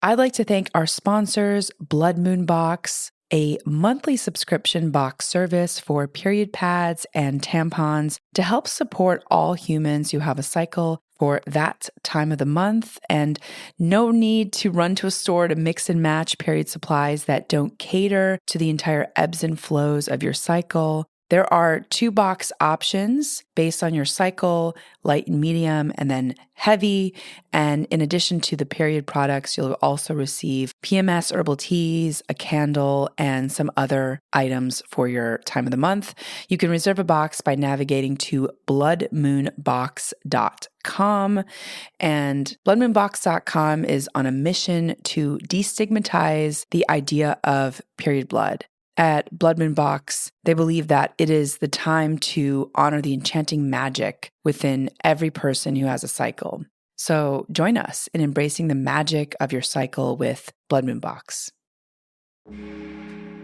I'd like to thank our sponsors, Blood Moon Box, a monthly subscription box service for period pads and tampons to help support all humans who have a cycle for that time of the month, and no need to run to a store to mix and match period supplies that don't cater to the entire ebbs and flows of your cycle. There are 2-box options based on your cycle, light and medium, and then heavy. And in addition to the period products, you'll also receive PMS herbal teas, a candle, and some other items for your time of the month. You can reserve a box by navigating to bloodmoonbox.com. And bloodmoonbox.com is on a mission to destigmatize the idea of period blood. At Blood Moon Box, they believe that it is the time to honor the enchanting magic within every person who has a cycle. So join us in embracing the magic of your cycle with Blood Moon Box.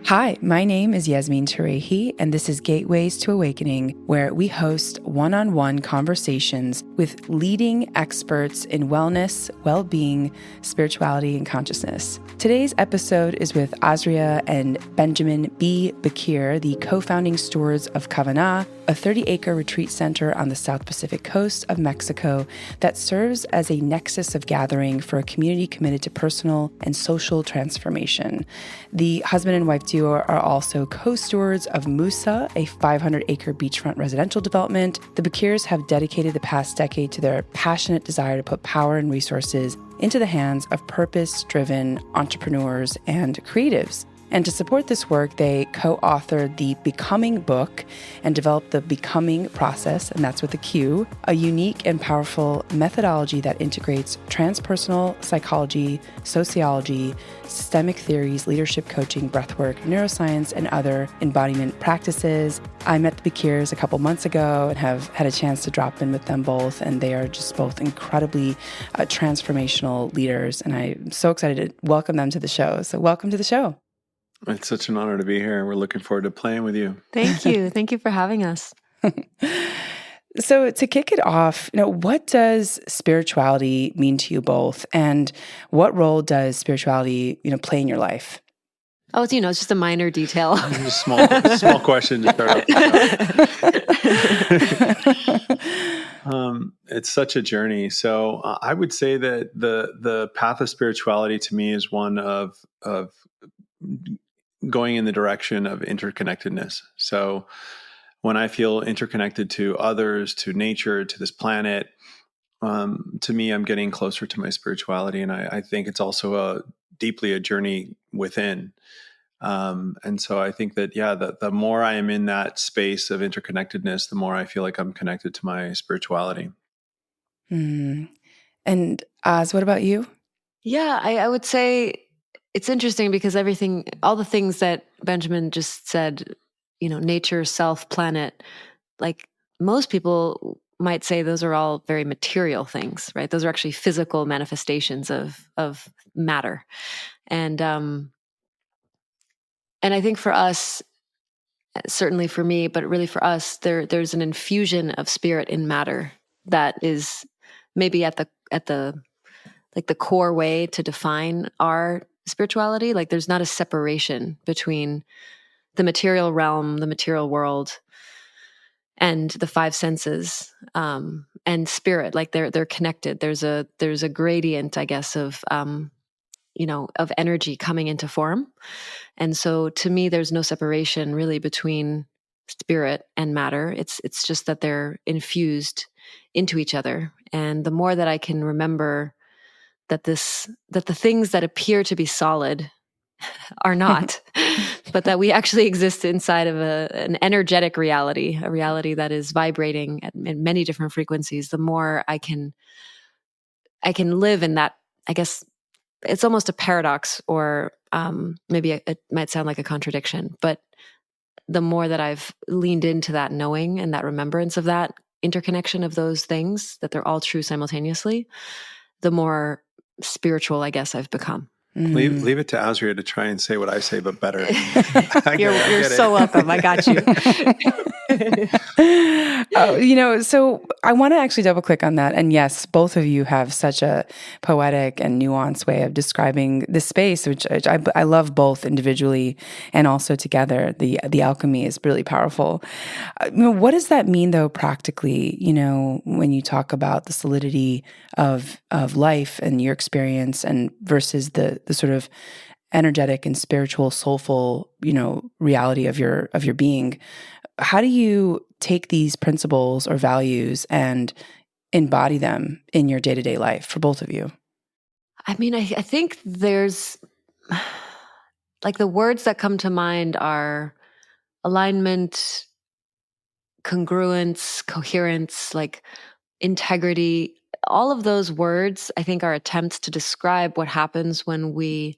Hi, my name is Yasmin Tarehi, and this is Gateways to Awakening, where we host one-on-one conversations with leading experts in wellness, well-being, spirituality, and consciousness. Today's episode is with Azrya and Benjamin Bee Bequer, the Co-Founding Stewards of KAVAN, a 30-acre retreat center on the South Pacific coast of Mexico that serves as a nexus of gathering for a community committed to personal and social transformation. The husband and wife duo are also co-stewards of MUSA, a 500-acre beachfront residential development. The Bequers have dedicated the past decade to their passionate desire to put power and resources into the hands of purpose-driven entrepreneurs and creatives. And to support this work, they co-authored the Becoming book and developed the Becoming Process, and that's with a Q, a unique and powerful methodology that integrates transpersonal psychology, sociology, systemic theories, leadership coaching, breathwork, neuroscience, and other embodiment practices. I met the Bequers a couple months ago and have had a chance to drop in with them both, and they are just both incredibly transformational leaders, and I'm so excited to welcome them to the show. So welcome to the show. It's such an honor to be here, and we're looking forward to playing with you. Thank you. Thank you for having us. So to kick it off, what does spirituality mean to you both, and what role does spirituality, play in your life? Oh, it's just a minor detail. Just a small question to start off. It's such a journey. So I would say that the path of spirituality to me is one of going in the direction of interconnectedness. So when I feel interconnected to others, to nature, to this planet, to me, I'm getting closer to my spirituality. And I think it's also deeply a journey within. And so I think that, the more I am in that space of interconnectedness, the more I feel like I'm connected to my spirituality. And Oz, what about you? Yeah, I would say it's interesting because all the things that Benjamin just said, nature, self, planet, like most people might say those are all very material things, right? Those are actually physical manifestations of matter. And I think for us, certainly for me, but really for us, there's an infusion of spirit in matter that is maybe at the core way to define our spirituality. Like there's not a separation between the material realm, the material world, and the five senses, and spirit. Like they're connected. There's a gradient, I guess, of energy coming into form. And so to me, there's no separation really between spirit and matter. It's just that they're infused into each other. And the more that I can remember that the things that appear to be solid are not, but that we actually exist inside of an energetic reality, a reality that is vibrating at many different frequencies, the more I can live in that. I guess it's almost a paradox, or maybe it might sound like a contradiction, but the more that I've leaned into that knowing and that remembrance of that interconnection of those things, that they're all true simultaneously, the more spiritual, I guess, I've become. Leave it to Azrya to try and say what I say, but better. You're so welcome. I got you. So I want to actually double click on that. And yes, both of you have such a poetic and nuanced way of describing this space, which I love both individually and also together. The alchemy is really powerful. What does that mean, though, practically? When you talk about the solidity of life and your experience, and versus the sort of energetic and spiritual, soulful, reality of your being. How do you take these principles or values and embody them in your day-to-day life for both of you? I mean, I think there's like the words that come to mind are alignment, congruence, coherence, like integrity. All of those words, I think, are attempts to describe what happens when we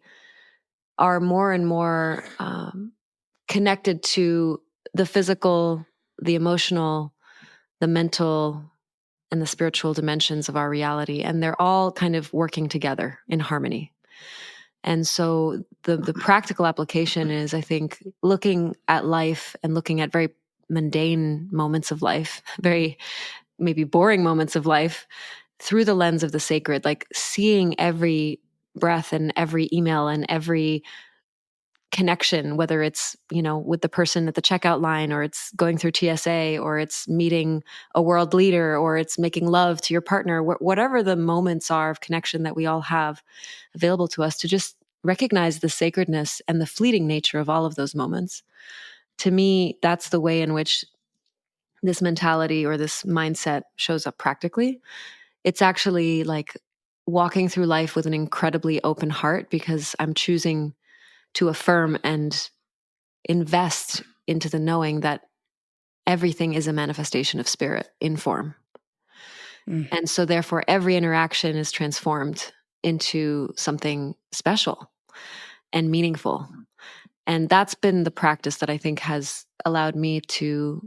are more and more connected to the physical, the emotional, the mental, and the spiritual dimensions of our reality. And they're all kind of working together in harmony. And so the practical application is, I think, looking at life and looking at very mundane moments of life, very maybe boring moments of life, through the lens of the sacred, like seeing every breath and every email and every connection, whether it's, with the person at the checkout line, or it's going through TSA, or it's meeting a world leader, or it's making love to your partner, whatever the moments are of connection that we all have available to us, to just recognize the sacredness and the fleeting nature of all of those moments. To me, that's the way in which this mentality or this mindset shows up practically. It's actually like walking through life with an incredibly open heart, because I'm choosing to affirm and invest into the knowing that everything is a manifestation of spirit in form. And so therefore every interaction is transformed into something special and meaningful. And that's been the practice that I think has allowed me to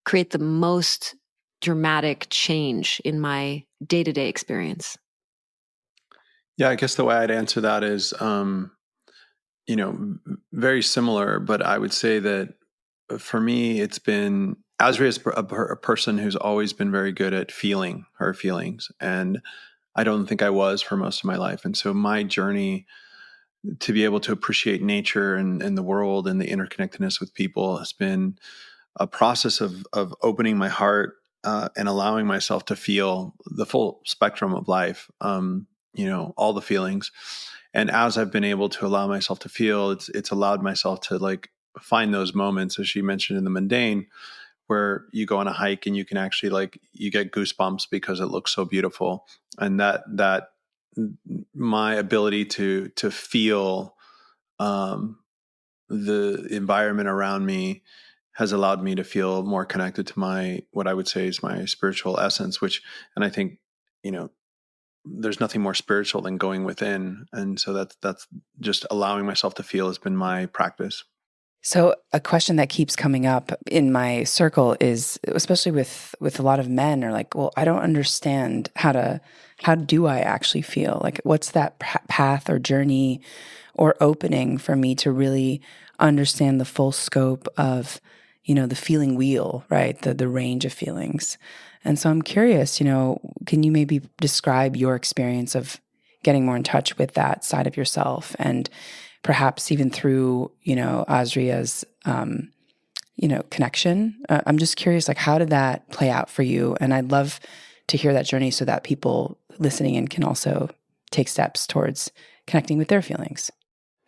create the most dramatic change in my day-to-day experience. Yeah, I guess the way I'd answer that is, very similar, but I would say that for me, it's been Azrya is a person who's always been very good at feeling her feelings. And I don't think I was for most of my life. And so my journey to be able to appreciate nature and the world and the interconnectedness with people has been a process of opening my heart and allowing myself to feel the full spectrum of life, all the feelings. And as I've been able to allow myself to feel, it's allowed myself to like find those moments, as you mentioned, in the mundane, where you go on a hike and you can actually you get goosebumps because it looks so beautiful. And that my ability to feel the environment around me has allowed me to feel more connected to what I would say is my spiritual essence, and I think, there's nothing more spiritual than going within. And so that's just allowing myself to feel has been my practice. So a question that keeps coming up in my circle is, especially with a lot of men, are like, well, I don't understand how do I actually feel? Like, what's that path or journey or opening for me to really understand the full scope of, the feeling wheel, right? The range of feelings. And so I'm curious, can you maybe describe your experience of getting more in touch with that side of yourself, and perhaps even through, Azrya's, connection? I'm just curious, like, how did that play out for you? And I'd love to hear that journey so that people listening in can also take steps towards connecting with their feelings.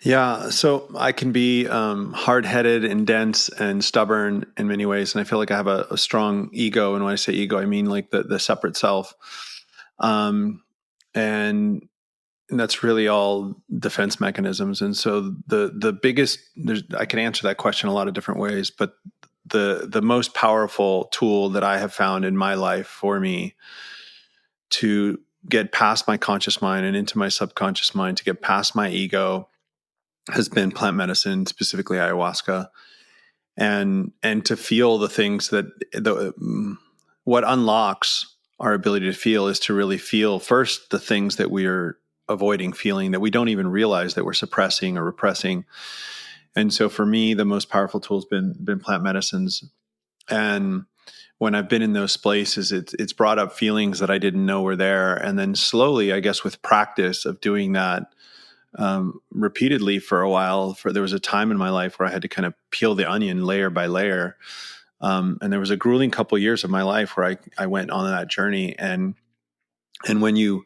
Yeah, so I can be hard-headed and dense and stubborn in many ways, and I feel like I have a strong ego. And when I say ego, I mean like the separate self, and that's really all defense mechanisms. And so the biggest, I can answer that question a lot of different ways, but the most powerful tool that I have found in my life for me to get past my conscious mind and into my subconscious mind, to get past my ego, has been plant medicine, specifically ayahuasca, and to feel the things what unlocks our ability to feel is to really feel first the things that we are avoiding feeling, that we don't even realize that we're suppressing or repressing. And so for me, the most powerful tool has been plant medicines. And when I've been in those places, it's brought up feelings that I didn't know were there. And then slowly, I guess with practice of doing that repeatedly for a while, there was a time in my life where I had to kind of peel the onion layer by layer. And there was a grueling couple of years of my life where I went on that journey. And when you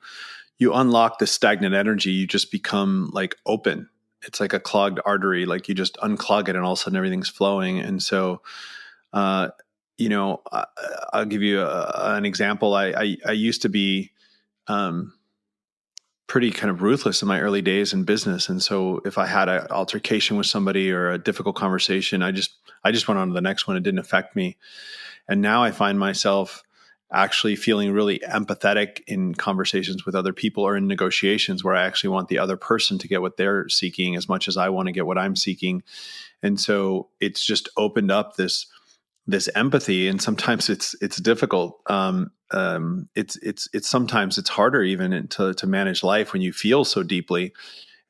unlock the stagnant energy, you just become like open. It's like a clogged artery. Like you just unclog it and all of a sudden everything's flowing. And so, I'll give you an example. I used to be pretty kind of ruthless in my early days in business. And so if I had an altercation with somebody or a difficult conversation, I just went on to the next one. It didn't affect me. And now I find myself actually feeling really empathetic in conversations with other people or in negotiations where I actually want the other person to get what they're seeking as much as I want to get what I'm seeking. And so it's just opened up this empathy, and sometimes it's difficult. It's sometimes it's harder even to manage life when you feel so deeply.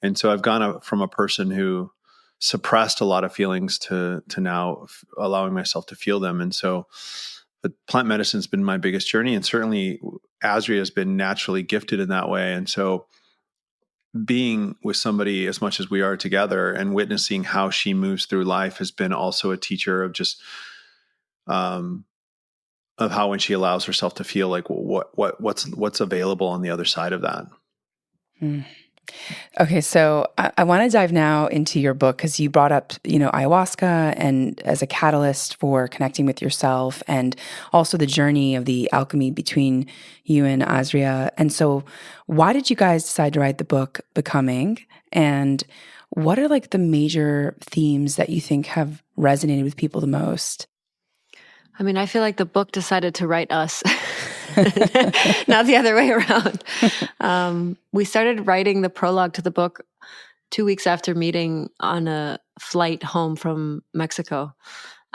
And so I've gone from a person who suppressed a lot of feelings to now allowing myself to feel them. And so the plant medicine's been my biggest journey, and certainly Azrya has been naturally gifted in that way. And so being with somebody as much as we are together and witnessing how she moves through life has been also a teacher of just of how when she allows herself to feel like what's available on the other side of that. Okay, so I want to dive now into your book because you brought up, ayahuasca and as a catalyst for connecting with yourself, and also the journey of the alchemy between you and Azrya. And so, why did you guys decide to write the book Becoming? And what are like the major themes that you think have resonated with people the most? I mean, I feel like the book decided to write us, not the other way around. We started writing the prologue to the book 2 weeks after meeting on a flight home from Mexico.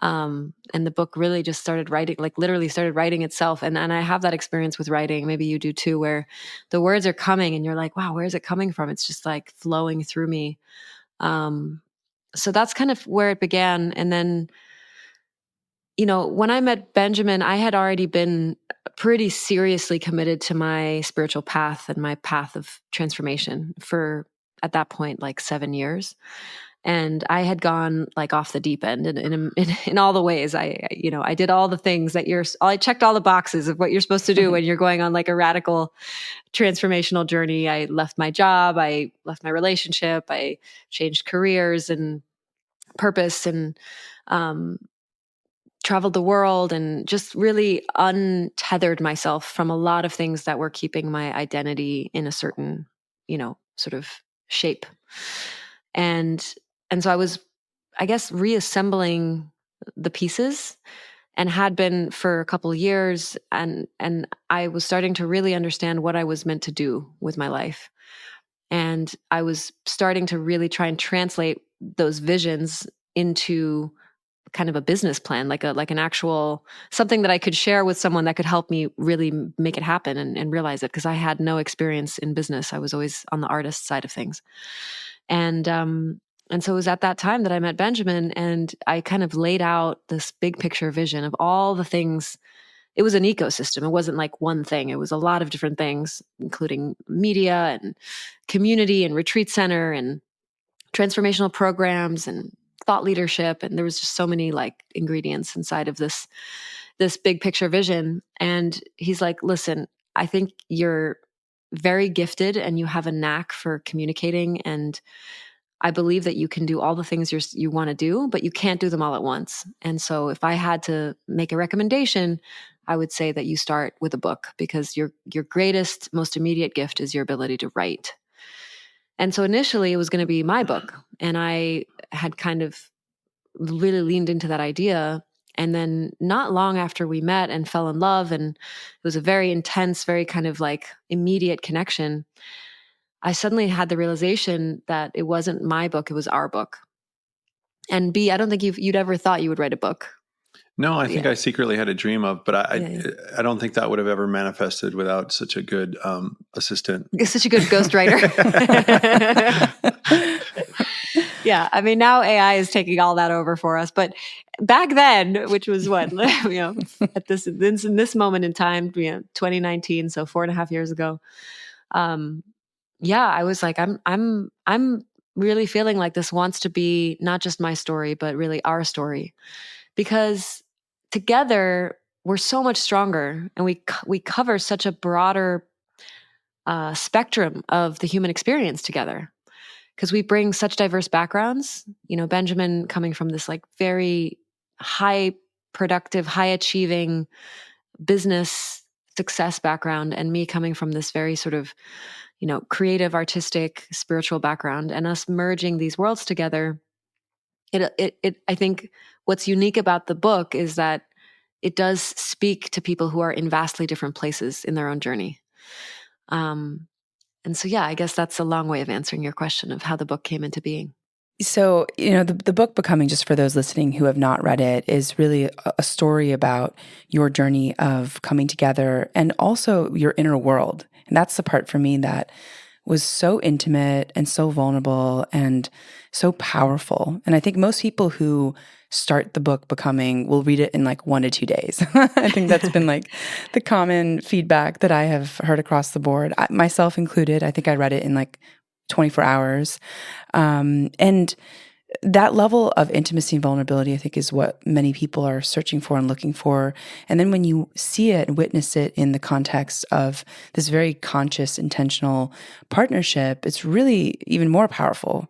And the book really just started writing, like literally started writing itself. And I have that experience with writing. Maybe you do too, where the words are coming and you're like, wow, where is it coming from? It's just like flowing through me. So that's kind of where it began. And then, when I met Benjamin, I had already been pretty seriously committed to my spiritual path and my path of transformation for, at that point, like 7 years. And I had gone like off the deep end in all the ways. I did all the things that I checked all the boxes of what you're supposed to do when you're going on like a radical transformational journey. I left my job. I left my relationship. I changed careers and purpose and, traveled the world and just really untethered myself from a lot of things that were keeping my identity in a certain, sort of shape. And so I was, I guess, reassembling the pieces and had been for a couple of years. And I was starting to really understand what I was meant to do with my life. And I was starting to really try and translate those visions into kind of a business plan, like an actual something that I could share with someone that could help me really make it happen and realize it. Because I had no experience in business. I was always on the artist side of things. And so it was at that time that I met Benjamin, and I kind of laid out this big picture vision of all the things. It was an ecosystem. It wasn't like one thing. It was a lot of different things, including media and community and retreat center and transformational programs and thought leadership. And there was just so many like ingredients inside of this big picture vision. And he's like, listen, I think you're very gifted and you have a knack for communicating. And I believe that you can do all the things you want to do, but you can't do them all at once. And so if I had to make a recommendation, I would say that you start with a book, because your greatest, most immediate gift is your ability to write. And so initially it was going to be my book. And I had kind of really leaned into that idea. And then not long after we met and fell in love, and it was a very intense, very kind of like immediate connection, I suddenly had the realization that it wasn't my book, it was our book. And B, I don't think you'd ever thought you would write a book. No, I think I secretly had a dream of, but I don't think that would have ever manifested without such a good assistant. Such a good ghostwriter. Yeah. I mean, now AI is taking all that over for us. But back then, which was what, at in this moment in time, 2019, so 4.5 years ago. Yeah, I was like, I'm really feeling like this wants to be not just my story, but really our story, because together we're so much stronger, and we cover such a broader spectrum of the human experience together, because we bring such diverse backgrounds. Benjamin coming from this like very high productive, high achieving business success background, and me coming from this very sort of creative, artistic, spiritual background, and us merging these worlds together. I think what's unique about the book is that it does speak to people who are in vastly different places in their own journey. And so, yeah, I guess that's a long way of answering your question of how the book came into being. So, the book Becoming, just for those listening who have not read it, is really a story about your journey of coming together and also your inner world. And that's the part for me that was so intimate and so vulnerable and so powerful. And I think most people who start the book Becoming will read it in like 1 to 2 days. I think that's been like the common feedback that I have heard across the board, myself included. I think I read it in like 24 hours. And that level of intimacy and vulnerability, I think, is what many people are searching for and looking for. And then when you see it and witness it in the context of this very conscious, intentional partnership, it's really even more powerful.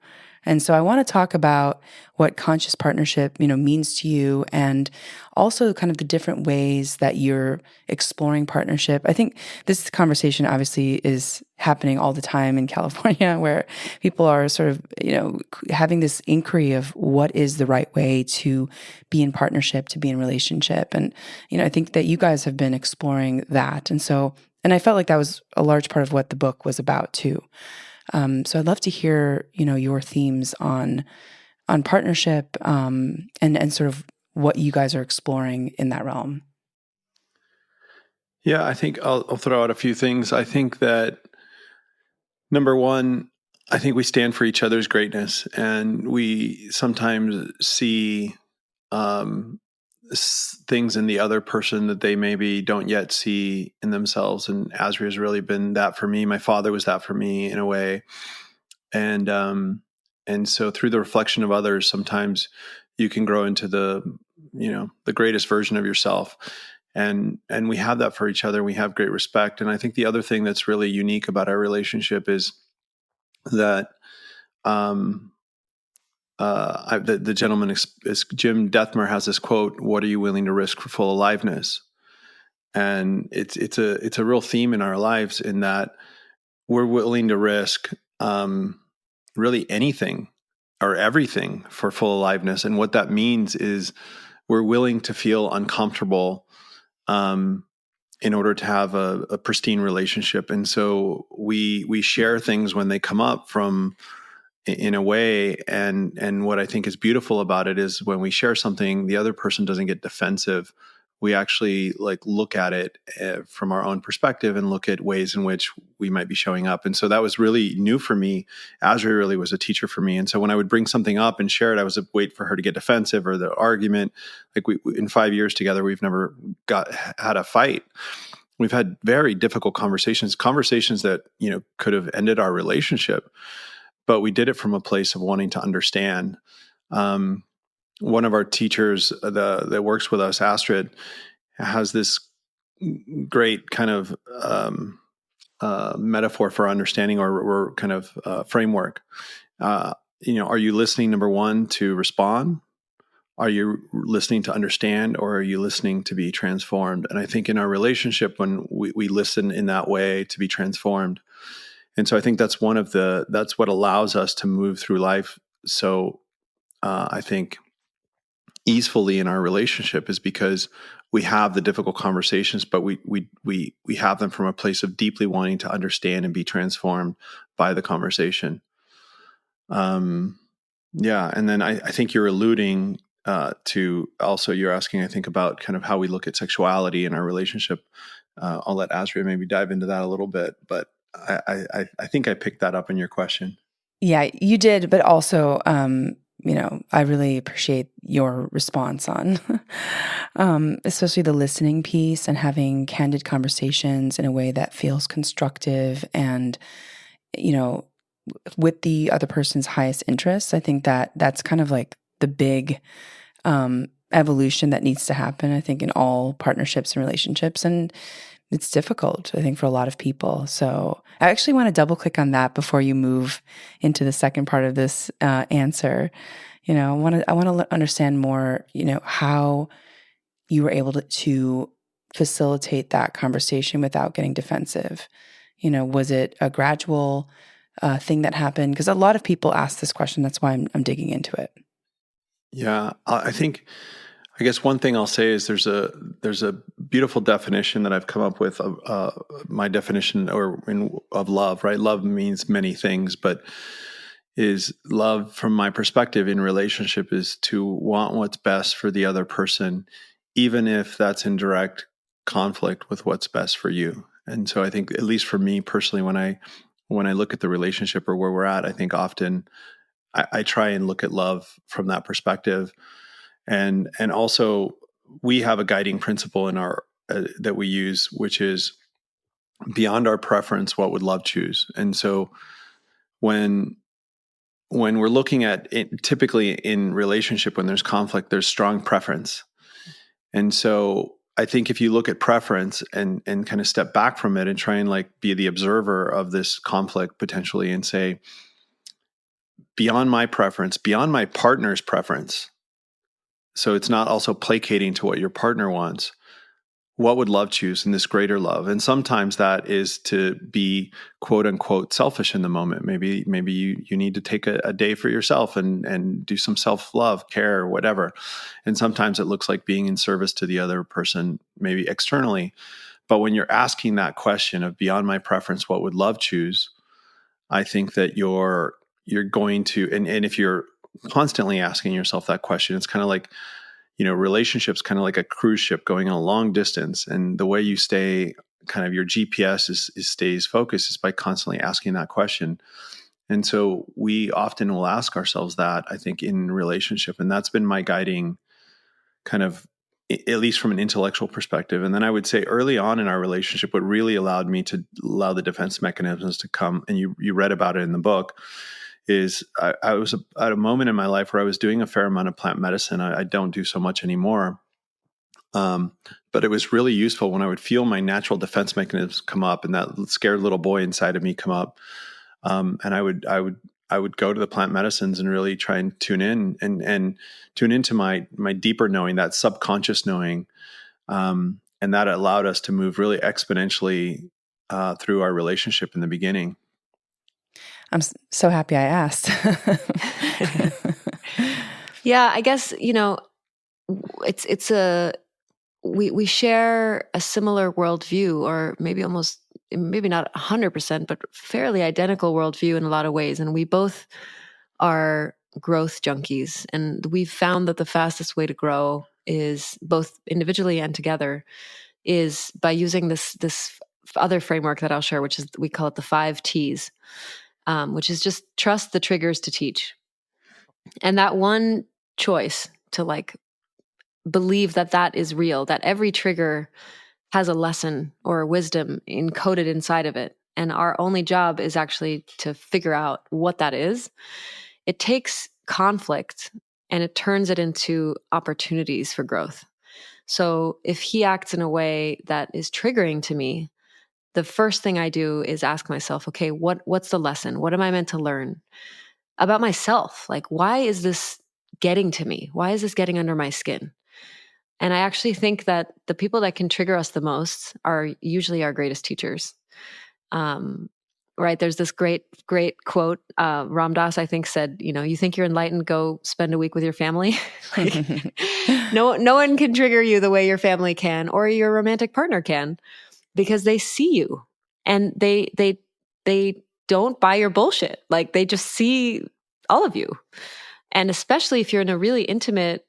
And so I want to talk about what conscious partnership, means to you, and also kind of the different ways that you're exploring partnership. I think this conversation obviously is happening all the time in California, where people are sort of, having this inquiry of what is the right way to be in partnership, to be in relationship. And, I think that you guys have been exploring that. And I felt like that was a large part of what the book was about too. So I'd love to hear, your themes on partnership, and sort of what you guys are exploring in that realm. Yeah, I think I'll throw out a few things. I think that number one, I think we stand for each other's greatness, and we sometimes see things in the other person that they maybe don't yet see in themselves. And Azrya has really been that for me. My father was that for me in a way. And so through the reflection of others, sometimes you can grow into the greatest version of yourself. And we have that for each other. We have great respect. And I think the other thing that's really unique about our relationship is that the gentleman is Jim Dethmer has this quote: "What are you willing to risk for full aliveness?" And it's a real theme in our lives, in that we're willing to risk really anything or everything for full aliveness. And what that means is we're willing to feel uncomfortable in order to have a pristine relationship. And so we share things when they come up in a way. And what I think is beautiful about it is when we share something, the other person doesn't get defensive. We actually look at it from our own perspective and look at ways in which we might be showing up. And so that was really new for me. Azrya really was a teacher for me. And so when I would bring something up and share it, I was wait for her to get defensive or the argument. We in 5 years together, we've never had a fight. We've had very difficult conversations that, could have ended our relationship, but we did it from a place of wanting to understand. One of our teachers that works with us, Astrid, has this great kind of metaphor for understanding, or kind of framework. Are you listening, number one, to respond? Are you listening to understand, or are you listening to be transformed? And I think in our relationship, when we listen in that way to be transformed. And so I think that's that's what allows us to move through life. So I think easily in our relationship is because we have the difficult conversations, but we have them from a place of deeply wanting to understand and be transformed by the conversation. Yeah. And then I think you're alluding to also, you're asking, I think, about kind of how we look at sexuality in our relationship. I'll let Azrya maybe dive into that a little bit, but I think I picked that up in your question. Yeah, you did, but also, I really appreciate your response on, especially the listening piece and having candid conversations in a way that feels constructive and, with the other person's highest interests. I think that that's kind of like the big evolution that needs to happen, I think, in all partnerships and relationships. And it's difficult, I think, for a lot of people. So I actually want to double click on that before you move into the second part of this answer. I want to understand more, how you were able to facilitate that conversation without getting defensive. Was it a gradual thing that happened? Because a lot of people ask this question. That's why I'm digging into it. Yeah, I guess one thing I'll say is there's a beautiful definition that I've come up with of my definition of love, right? Love means many things, but is love from my perspective in relationship is to want what's best for the other person, even if that's in direct conflict with what's best for you. And so I think, at least for me personally, when I look at the relationship or where we're at, I think often I try and look at love from that perspective. And also, we have a guiding principle in our that we use, which is beyond our preference, what would love choose? And so, when we're looking at it, typically in relationship, when there's conflict, there's strong preference. And so, I think if you look at preference and kind of step back from it and try and like be the observer of this conflict potentially, and say, beyond my preference, beyond my partner's preference. So it's not also placating to what your partner wants. What would love choose in this greater love? And sometimes that is to be quote unquote selfish in the moment. Maybe you need to take a day for yourself and do some self-love, care, or whatever. And sometimes it looks like being in service to the other person, maybe externally. But when you're asking that question of beyond my preference, what would love choose? I think that you're going to, and if you're constantly asking yourself that question, it's kind of like, relationships kind of like a cruise ship going on a long distance. And the way you stay kind of your GPS stays focused is by constantly asking that question. And so we often will ask ourselves that, I think, in relationship. And that's been my guiding kind of, at least from an intellectual perspective. And then I would say early on in our relationship, what really allowed me to allow the defense mechanisms to come, and you read about it in the book, is I was at a moment in my life where I was doing a fair amount of plant medicine. I don't do so much anymore. But it was really useful when I would feel my natural defense mechanisms come up and that scared little boy inside of me come up. And I would go to the plant medicines and really try and tune in and tune into my deeper knowing, that subconscious knowing. And that allowed us to move really exponentially through our relationship in the beginning. I'm so happy I asked. Yeah, I guess, we share a similar worldview, or maybe not 100%, but fairly identical worldview in a lot of ways. And we both are growth junkies. And we've found that the fastest way to grow is, both individually and together, is by using this other framework that I'll share, which is, we call it the 5 T's. Which is just trust the triggers to teach. And that one choice to believe that is real, that every trigger has a lesson or a wisdom encoded inside of it. And our only job is actually to figure out what that is. It takes conflict and it turns it into opportunities for growth. So if he acts in a way that is triggering to me, the first thing I do is ask myself, okay, what's the lesson? What am I meant to learn about myself? Why is this getting to me? Why is this getting under my skin? And I actually think that the people that can trigger us the most are usually our greatest teachers. Right? There's this great quote. Ram Dass, I think, said, you think you're enlightened, go spend a week with your family. No one can trigger you the way your family can, or your romantic partner can. Because they see you and they don't buy your bullshit. They just see all of you. And especially if you're in a really intimate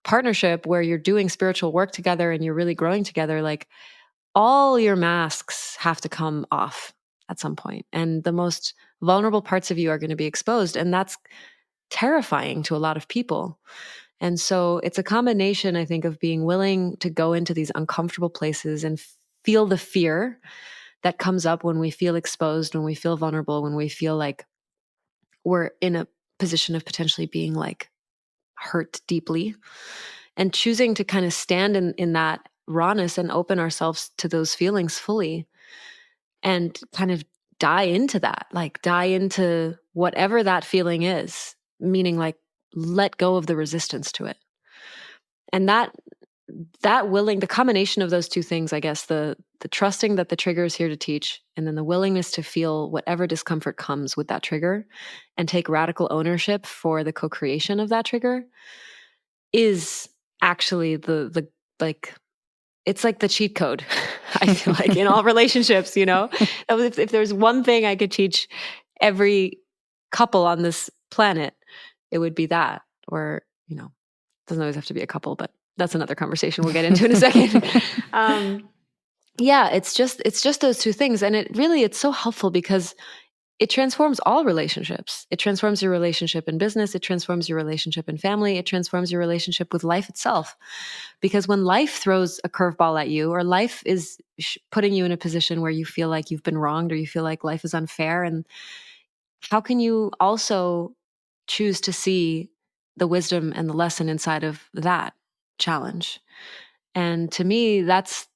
partnership where you're doing spiritual work together and you're really growing together, all your masks have to come off. at some point, and the most vulnerable parts of you are going to be exposed, and that's terrifying to a lot of people. And so it's a combination, I think, of being willing to go into these uncomfortable places and feel the fear that comes up when we feel exposed, when we feel vulnerable, when we feel like we're in a position of potentially being like hurt deeply, and choosing to kind of stand in that rawness and open ourselves to those feelings fully and kind of die into that, like die into whatever that feeling is, meaning like let go of the resistance to it. And that the combination of those two things, I guess, the trusting that the trigger is here to teach, and then the willingness to feel whatever discomfort comes with that trigger and take radical ownership for the co-creation of that trigger, is actually the like, it's like the cheat code. I feel like in all relationships, if there's one thing I could teach every couple on this planet, it would be that. Or, doesn't always have to be a couple, but that's another conversation we'll get into in a second. It's just those two things. And it's so helpful because it transforms all relationships. It transforms your relationship in business. It transforms your relationship in family. It transforms your relationship with life itself. Because when life throws a curveball at you, or life is putting you in a position where you feel like you've been wronged, or you feel like life is unfair, and how can you also choose to see the wisdom and the lesson inside of that challenge? And to me, that's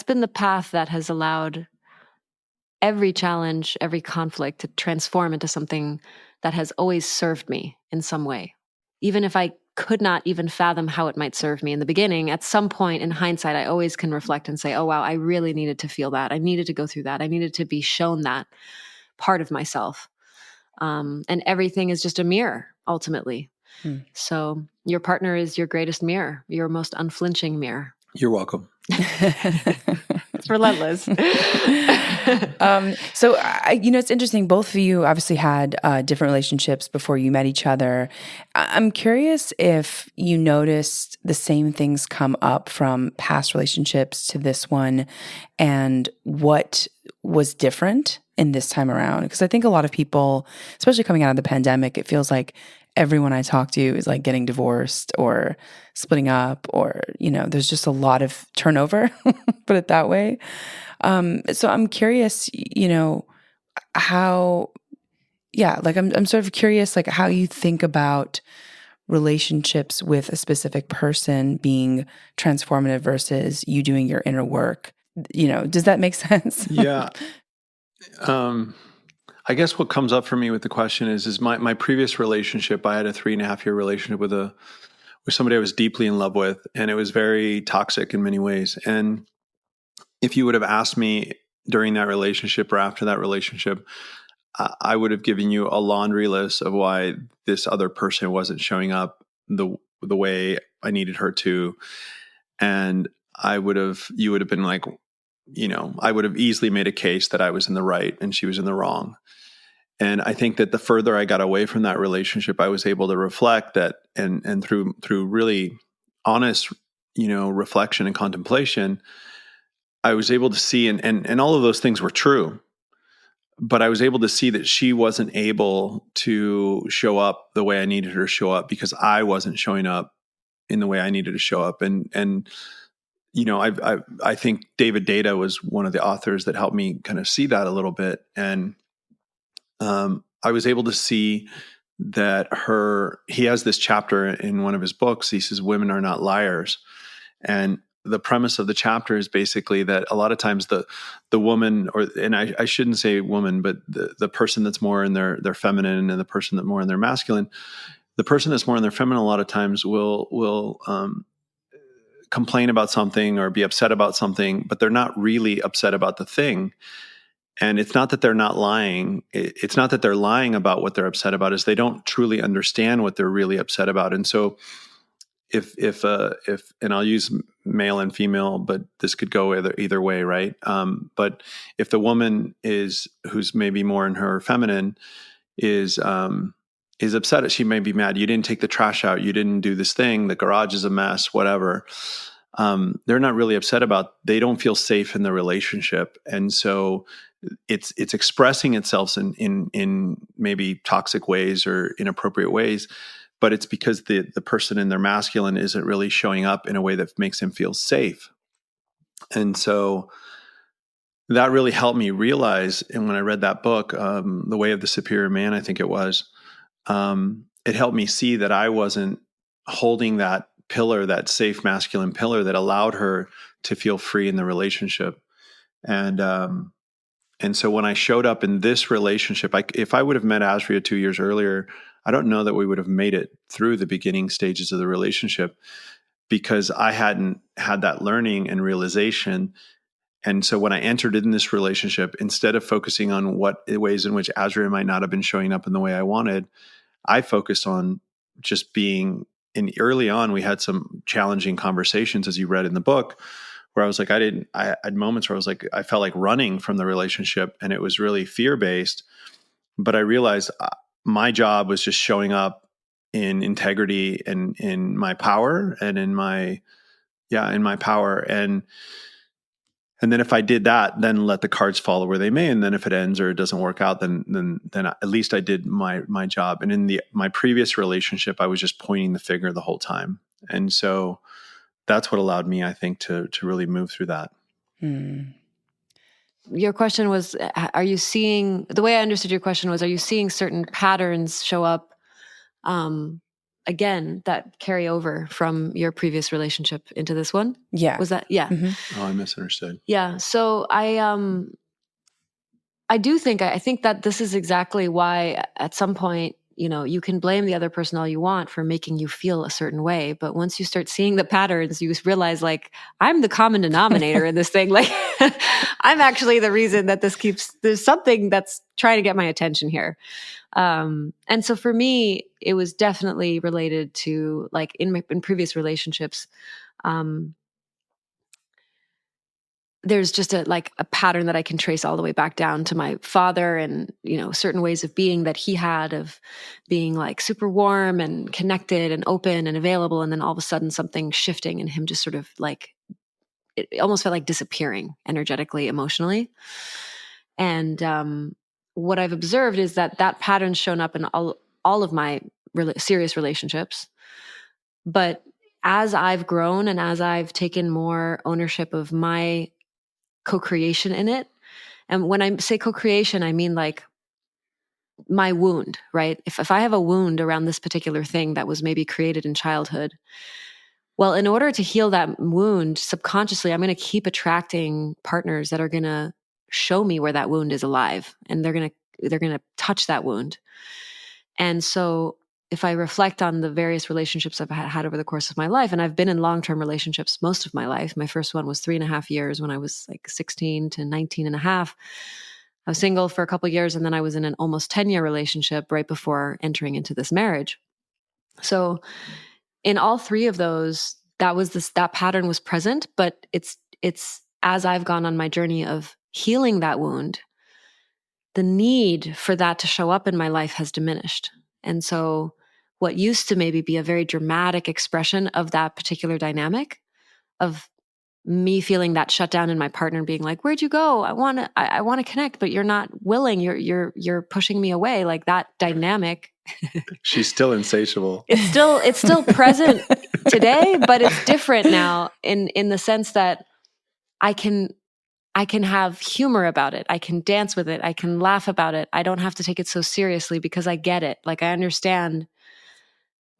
been the path that has allowed every challenge, every conflict to transform into something that has always served me in some way. Even if I could not even fathom how it might serve me in the beginning, at some point in hindsight, I always can reflect and say, oh, wow, I really needed to feel that. I needed to go through that. I needed to be shown that part of myself. And everything is just a mirror, ultimately. So your partner is your greatest mirror, your most unflinching mirror. You're welcome. It's relentless. So, it's interesting. Both of you obviously had different relationships before you met each other. I'm curious if you noticed the same things come up from past relationships to this one, and what was different in this time around. Because I think a lot of people, especially coming out of the pandemic, it feels like everyone I talk to is like getting divorced or splitting up, or, there's just a lot of turnover, put it that way. So I'm curious, how, I'm sort of curious, like how you think about relationships with a specific person being transformative versus you doing your inner work. Does that make sense? Yeah. I guess what comes up for me with the question is my previous relationship. I had a 3.5-year relationship with somebody I was deeply in love with, and it was very toxic in many ways. And if you would have asked me during that relationship or after that relationship, I would have given you a laundry list of why this other person wasn't showing up the way I needed her to. And you would have been like, I would have easily made a case that I was in the right and she was in the wrong. And I think that the further I got away from that relationship, I was able to reflect that, and through really honest, reflection and contemplation, I was able to see, and all of those things were true, but I was able to see that she wasn't able to show up the way I needed her to show up because I wasn't showing up in the way I needed to show up. And I think David Data was one of the authors that helped me kind of see that a little bit. And I was able to see that he has this chapter in one of his books. He says, women are not liars. And the premise of the chapter is basically that a lot of times the woman, and I shouldn't say woman, but the person that's more in their feminine and the person that's more in their masculine, the person that's more in their feminine a lot of times will complain about something or be upset about something, but they're not really upset about the thing. And it's not that they're not lying. It's not that they're lying about what they're upset about, is they don't truly understand what they're really upset about. And so if and I'll use male and female, but this could go either way, right? But if the woman who's maybe more in her feminine is upset, she may be mad. You didn't take the trash out. You didn't do this thing. The garage is a mess, whatever. They're not really upset about, they don't feel safe in the relationship. And so it's expressing itself in maybe toxic ways or inappropriate ways, but it's because the person in their masculine isn't really showing up in a way that makes him feel safe. And so that really helped me realize, and when I read that book, The Way of the Superior Man, I think it was, it helped me see that I wasn't holding that pillar, that safe masculine pillar that allowed her to feel free in the relationship. And so when I showed up in this relationship, if I would have met Azrya 2 years earlier, I don't know that we would have made it through the beginning stages of the relationship, because I hadn't had that learning and realization. And so when I entered in this relationship, instead of focusing on what ways in which Azrya might not have been showing up in the way I wanted, I focused on just being. And early on, we had some challenging conversations, as you read in the book, where I was like, I had moments where I was like, I felt like running from the relationship, and it was really fear-based. But I realized my job was just showing up in integrity and in my power and in my power. And then if I did that, then let the cards fall where they may. And then if it ends or it doesn't work out, then at least I did my job. And in my previous relationship, I was just pointing the finger the whole time. And so that's what allowed me, I think, to really move through that. Your question was, are you seeing, the way I understood your question was, are you seeing certain patterns show up again that carry over from your previous relationship into this one? Yeah. Was that? Yeah. Oh, I misunderstood. Yeah. So I think that this is exactly why at some point, you can blame the other person all you want for making you feel a certain way. But once you start seeing the patterns, you realize, like, I'm the common denominator in this thing. Like, I'm actually the reason that there's something that's trying to get my attention here. And so for me, it was definitely related to, like, in previous relationships, there's just a pattern that I can trace all the way back down to my father, and, certain ways of being that he had, of being like super warm and connected and open and available. And then all of a sudden something shifting, and him just sort of like, it almost felt like disappearing energetically, emotionally. And what I've observed is that pattern's shown up in all of my serious relationships. But as I've grown and as I've taken more ownership of my co-creation in it. And when I say co-creation, I mean like my wound, right? If I have a wound around this particular thing that was maybe created in childhood, well, in order to heal that wound, subconsciously, I'm going to keep attracting partners that are going to show me where that wound is alive, and they're going to touch that wound. And so if I reflect on the various relationships I've had over the course of my life, and I've been in long-term relationships most of my life. My first one was 3.5 years when I was like 16 to 19 and a half. I was single for a couple of years, and then I was in an almost 10-year relationship right before entering into this marriage. So in all three of those, that pattern was present, but it's as I've gone on my journey of healing that wound, the need for that to show up in my life has diminished. And so what used to maybe be a very dramatic expression of that particular dynamic, of me feeling that shutdown in my partner and being like, "Where'd you go? I want to connect, but you're not willing. You're pushing me away." Like that dynamic. She's still insatiable. It's still present today, but it's different now in the sense that I can have humor about it. I can dance with it. I can laugh about it. I don't have to take it so seriously because I get it. Like, I understand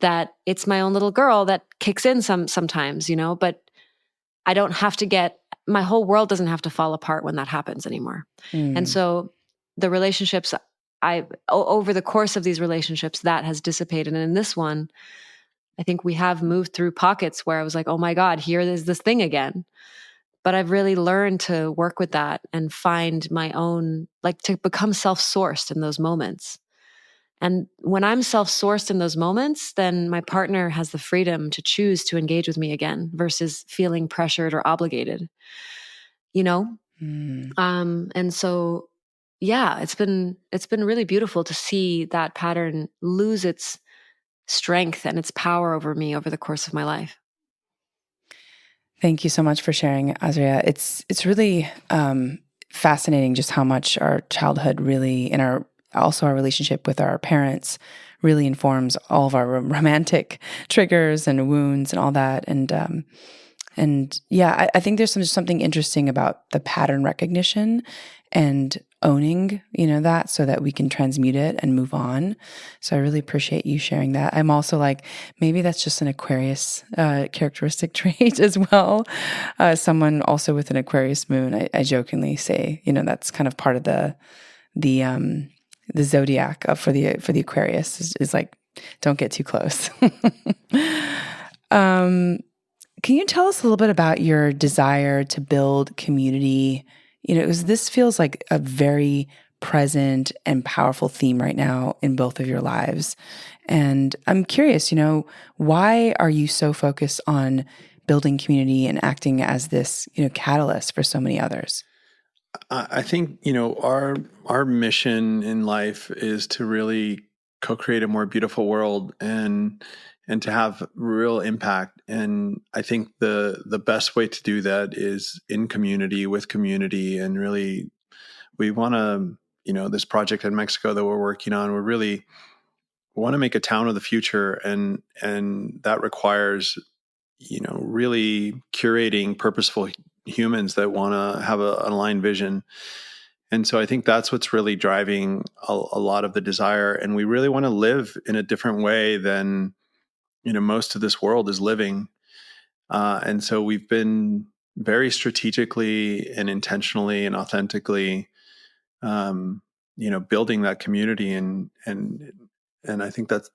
that it's my own little girl that kicks in sometimes, but I don't have to my whole world doesn't have to fall apart when that happens anymore. And so the relationships over the course of these relationships, that has dissipated. And in this one, I think we have moved through pockets where I was like, oh my God, here is this thing again. But I've really learned to work with that and find my own, like, to become self-sourced in those moments. And when I'm self-sourced in those moments, then my partner has the freedom to choose to engage with me again versus feeling pressured or obligated, And so, yeah, it's been really beautiful to see that pattern lose its strength and its power over me over the course of my life. Thank you so much for sharing, Azrya. It's really fascinating just how much our childhood really, and our relationship with our parents really informs all of our romantic triggers and wounds and all that. And yeah, I think there's something interesting about the pattern recognition and owning, that, so that we can transmute it and move on. So I really appreciate you sharing that. I'm also like, maybe that's just an Aquarius characteristic trait as well. Someone also with an Aquarius moon, I jokingly say, that's kind of part of the zodiac for the Aquarius is like, don't get too close. Can you tell us a little bit about your desire to build community? This feels like a very present and powerful theme right now in both of your lives. And I'm curious, why are you so focused on building community and acting as this, catalyst for so many others? I think, our mission in life is to really co-create a more beautiful world and to have real impact. And I think the best way to do that is in community, with community. And really, we want to, this project in Mexico that we're working on, we really want to make a town of the future. And that requires, really curating purposeful humans that want to have an aligned vision. And so I think that's what's really driving a lot of the desire. And we really want to live in a different way than, most of this world is living. And so we've been very strategically and intentionally and authentically, building that community. And I think it's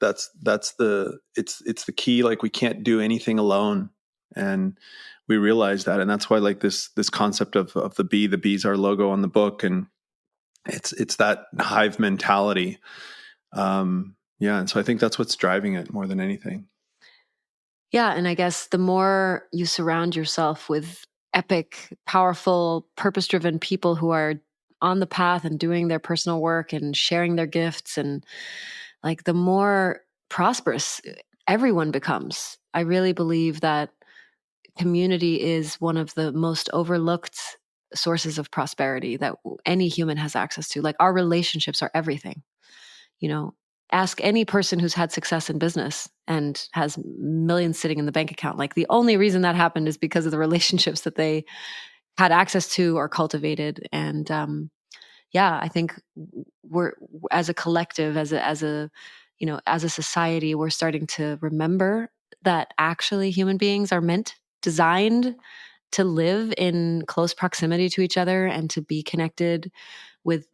the key. Like, we can't do anything alone. And we realize that. And that's why, like, this concept of the bee, the bee's our logo on the book. And it's that hive mentality. And so I think that's what's driving it more than anything. Yeah. And I guess the more you surround yourself with epic, powerful, purpose-driven people who are on the path and doing their personal work and sharing their gifts, and like, the more prosperous everyone becomes. I really believe that community is one of the most overlooked sources of prosperity that any human has access to. Like, our relationships are everything. Ask any person who's had success in business and has millions sitting in the bank account. Like, the only reason that happened is because of the relationships that they had access to or cultivated. And I think we're, as a collective, as a society, we're starting to remember that actually human beings are designed to live in close proximity to each other and to be connected with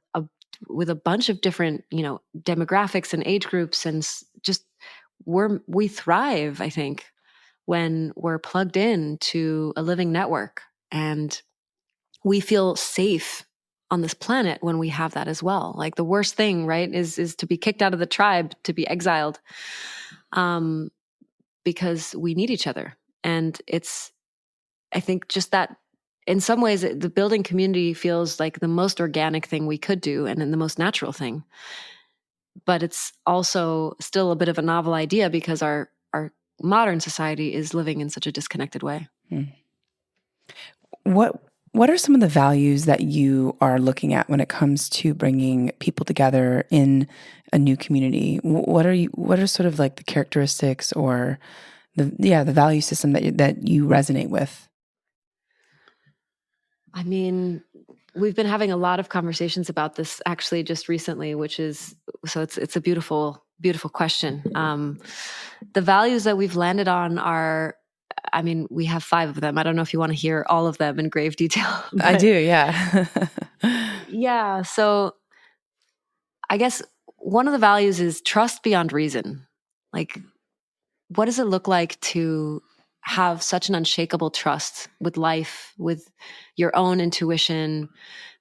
a bunch of different, demographics and age groups. And just we thrive, I think, when we're plugged in to a living network, and we feel safe on this planet when we have that as well. Like, the worst thing, right, is to be kicked out of the tribe, to be exiled, because we need each other. And I think just that, in some ways, the building community feels like the most organic thing we could do, and then the most natural thing. But it's also still a bit of a novel idea because our modern society is living in such a disconnected way. What are some of the values that you are looking at when it comes to bringing people together in a new community? What are sort of like the characteristics or the value system that you resonate with? I mean, we've been having a lot of conversations about this actually just recently, it's a beautiful, beautiful question. The values that we've landed on are, we have 5 of them. I don't know if you want to hear all of them in grave detail. I do, yeah. Yeah. So I guess one of the values is trust beyond reason. Like, what does it look like to have such an unshakable trust with life, with your own intuition,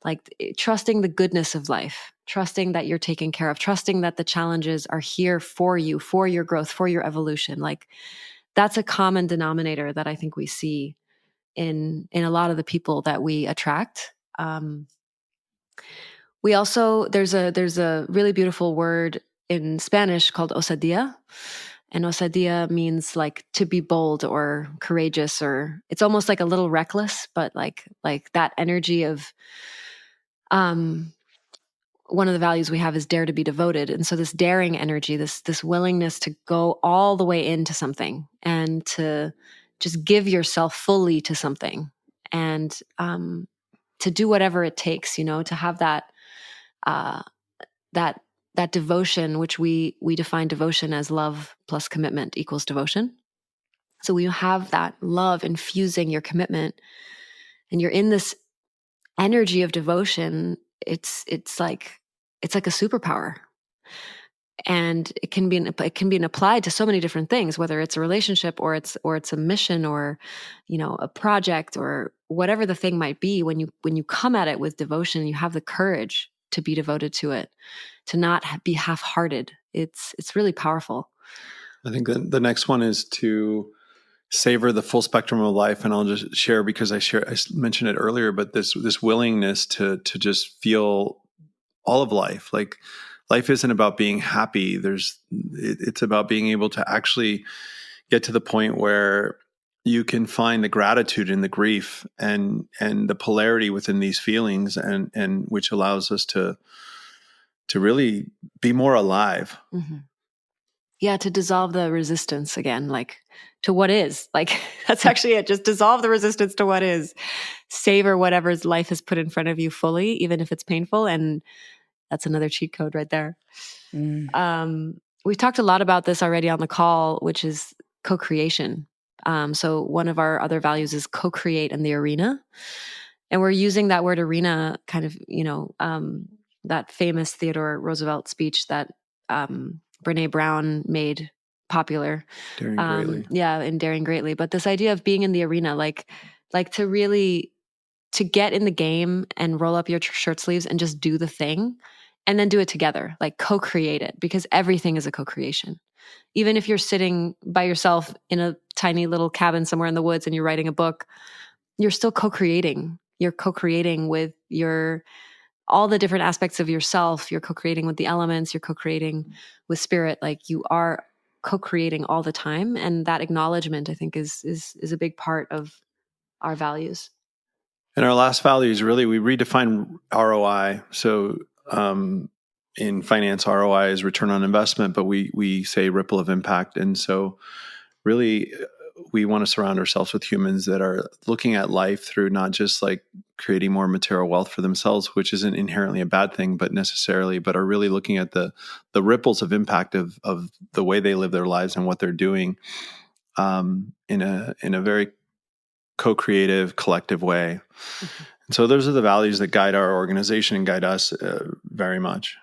like trusting the goodness of life, trusting that you're taken care of, trusting that the challenges are here for you, for your growth, for your evolution. Like, that's a common denominator that I think we see in a lot of the people that we attract. We also, there's a really beautiful word in Spanish called osadía. And osadía means like to be bold or courageous, or it's almost like a little reckless, but like that energy of one of the values we have is dare to be devoted. And so this daring energy, this willingness to go all the way into something and to just give yourself fully to something, and to do whatever it takes, to have that devotion, which we define devotion as love plus commitment equals devotion. So when you have that love infusing your commitment and you're in this energy of devotion, it's like a superpower. And it can be applied to so many different things, whether it's a relationship or it's a mission or, a project or whatever the thing might be. When you come at it with devotion, you have the courage to be devoted to it, to not be half-hearted. It's really powerful. I think the next one is to savor the full spectrum of life. And I'll just share, because I mentioned it earlier, but this willingness to just feel all of life. Like, life isn't about being happy. It's about being able to actually get to the point where you can find the gratitude in the grief and the polarity within these feelings, and which allows us to really be more alive. Mm-hmm. Yeah, to dissolve the resistance again, like to what is. Like, that's actually it. Just dissolve the resistance to what is. Savor whatever life has put in front of you fully, even if it's painful. And that's another cheat code right there. We've talked a lot about this already on the call, which is co-creation. So one of our other values is co-create in the arena. And we're using that word arena kind of, that famous Theodore Roosevelt speech that Brene Brown made popular. Daring greatly. In Daring Greatly. But this idea of being in the arena, like to really, to get in the game and roll up your shirt sleeves and just do the thing, and then do it together, like co-create it, because everything is a co-creation. Even if you're sitting by yourself in a tiny little cabin somewhere in the woods and you're writing a book, you're still co-creating. You're co-creating with all the different aspects of yourself. You're co-creating with the elements. You're co-creating with spirit. Like, you are co-creating all the time. And that acknowledgement, I think, is a big part of our values. And our last value is really, we redefine ROI. So in finance, ROI is return on investment, but we say ripple of impact. And so really, we want to surround ourselves with humans that are looking at life through not just like creating more material wealth for themselves, which isn't inherently a bad thing, but are really looking at the ripples of impact of the way they live their lives and what they're doing in a very co-creative, collective way. Mm-hmm. And so those are the values that guide our organization and guide us very much.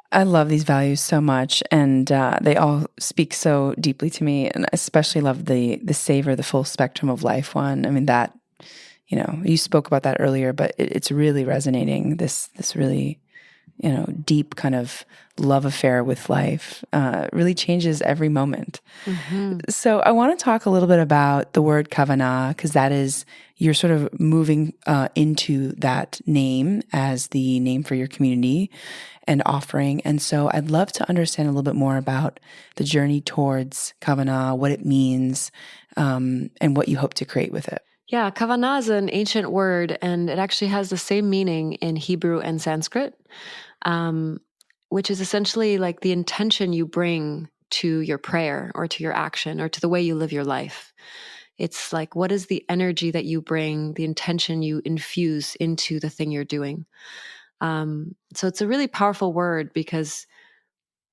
I love these values so much, and they all speak so deeply to me. And I especially love the savor the full spectrum of life one. I mean, that, you spoke about that earlier, but it's really resonating. This really, deep kind of love affair with life really changes every moment. Mm-hmm. So I want to talk a little bit about the word kavanah, because that is, you're sort of moving into that name as the name for your community and offering. And so I'd love to understand a little bit more about the journey towards kavanah, what it means, and what you hope to create with it. Yeah, kavanah is an ancient word, and it actually has the same meaning in Hebrew and Sanskrit, which is essentially like the intention you bring to your prayer or to your action or to the way you live your life. It's like, what is the energy that you bring, the intention you infuse into the thing you're doing? So it's a really powerful word, because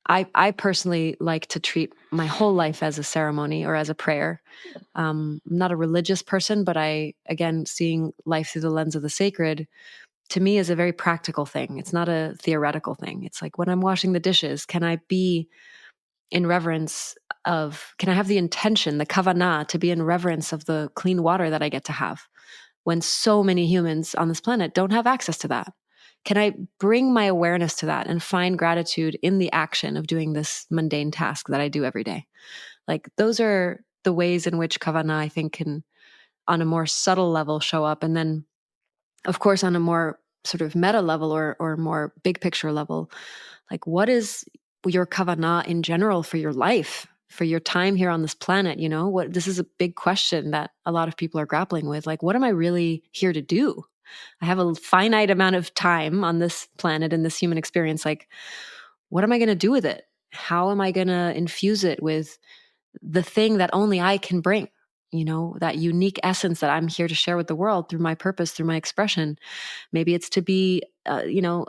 I personally like to treat my whole life as a ceremony or as a prayer. I'm not a religious person, but seeing life through the lens of the sacred, to me, is a very practical thing. It's not a theoretical thing. It's like, when I'm washing the dishes, can I be in reverence can I have the intention, the kavanah, to be in reverence of the clean water that I get to have, when so many humans on this planet don't have access to that? Can I bring my awareness to that and find gratitude in the action of doing this mundane task that I do every day? Like, those are the ways in which kavanah, I think, can, on a more subtle level, show up. And then, of course, on a more sort of meta level or more big picture level, like, what is your kavanah in general for your life, for your time here on this planet? This is a big question that a lot of people are grappling with. Like, what am I really here to do? I have a finite amount of time on this planet and this human experience. Like, what am I going to do with it? How am I going to infuse it with the thing that only I can bring? That unique essence that I'm here to share with the world through my purpose, through my expression. Maybe it's to be, a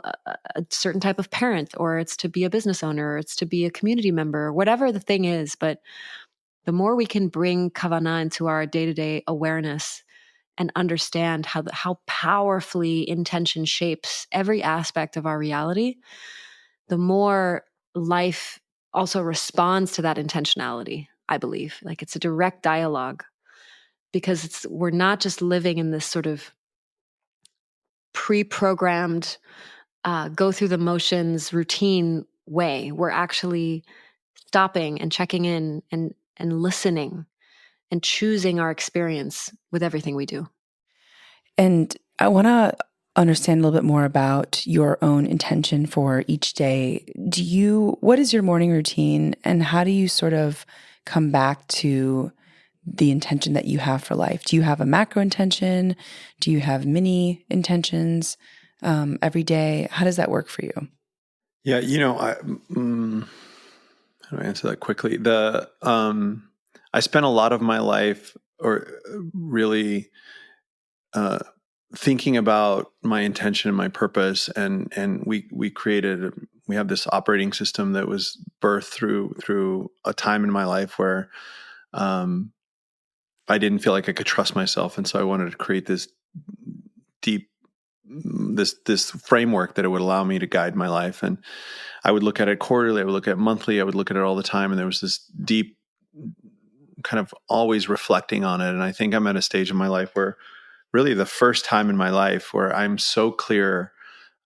certain type of parent, or it's to be a business owner, or it's to be a community member, whatever the thing is. But the more we can bring Kavana into our day-to-day awareness and understand how powerfully intention shapes every aspect of our reality, the more life also responds to that intentionality, I believe. Like, it's a direct dialogue, because we're not just living in this sort of pre-programmed, go through the motions routine way. We're actually stopping and checking in and listening and choosing our experience with everything we do. And I want to understand a little bit more about your own intention for each day. What is your morning routine, and how do you sort of come back to the intention that you have for life? Do you have a macro intention? Do you have mini intentions every day? How does that work for you? Yeah, how do I answer that quickly? I spent a lot of my life, or really thinking about my intention and my purpose, and we have this operating system that was birthed through a time in my life where I didn't feel like I could trust myself, and so I wanted to create this deep this framework that it would allow me to guide my life. And I would look at it quarterly, I would look at it monthly, I would look at it all the time, and there was this deep kind of always reflecting on it. And I think I'm at a stage in my life where, really the first time in my life, where I'm so clear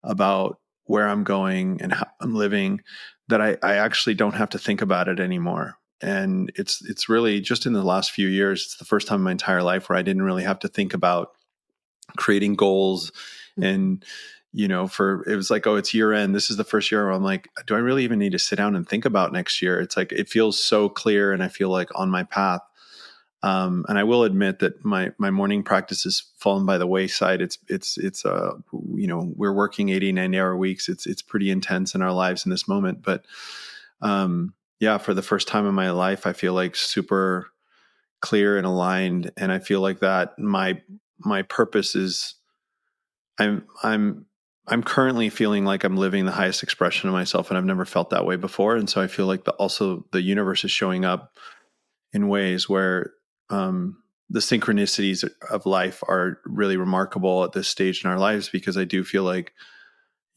about where I'm going and how I'm living, that I actually don't have to think about it anymore. And it's really just in the last few years, it's the first time in my entire life where I didn't really have to think about creating goals. And, it was like, oh, it's year end. This is the first year where I'm like, do I really even need to sit down and think about next year? It's like, it feels so clear, and I feel like on my path. And I will admit that my morning practice has fallen by the wayside. We're working 80, 90-hour weeks. It's pretty intense in our lives in this moment. But, for the first time in my life, I feel like super clear and aligned. And I feel like that my purpose is, I'm currently feeling like I'm living the highest expression of myself, and I've never felt that way before. And so I feel like the universe is showing up in ways where the synchronicities of life are really remarkable at this stage in our lives, because I do feel like,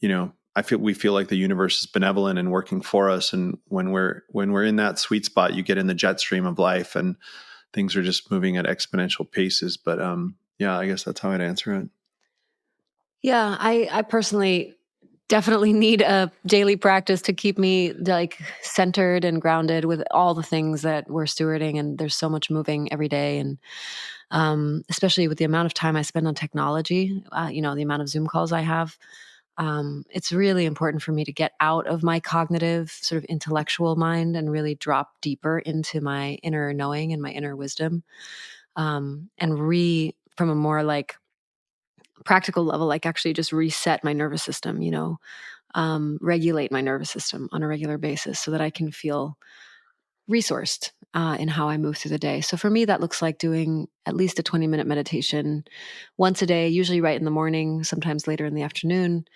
we feel like the universe is benevolent and working for us. And when we're in that sweet spot, you get in the jet stream of life, and things are just moving at exponential paces. But I guess that's how I'd answer it. Yeah, I personally definitely need a daily practice to keep me like centered and grounded with all the things that we're stewarding. And there's so much moving every day. And especially with the amount of time I spend on technology, the amount of Zoom calls I have, it's really important for me to get out of my cognitive sort of intellectual mind and really drop deeper into my inner knowing and my inner wisdom, and from a more like practical level, like actually just reset my nervous system, regulate my nervous system on a regular basis so that I can feel resourced in how I move through the day. So for me, that looks like doing at least a 20-minute meditation once a day, usually right in the morning, sometimes later in the afternoon.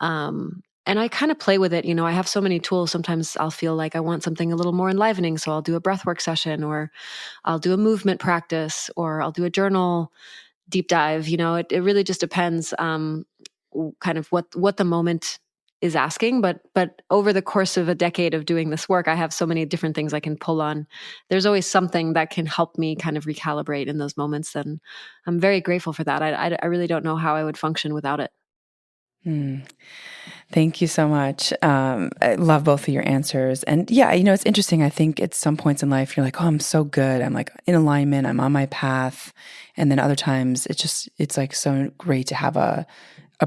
And I kind of play with it. I have so many tools. Sometimes I'll feel like I want something a little more enlivening. So I'll do a breathwork session, or I'll do a movement practice, or I'll do a journal deep dive. It really just depends kind of what the moment is asking. But over the course of a decade of doing this work, I have so many different things I can pull on. There's always something that can help me kind of recalibrate in those moments. And I'm very grateful for that. I really don't know how I would function without it. Thank you so much. I love both of your answers. And yeah, it's interesting. I think at some points in life, you're like, oh, I'm so good. I'm like in alignment. I'm on my path. And then other times it's like so great to have a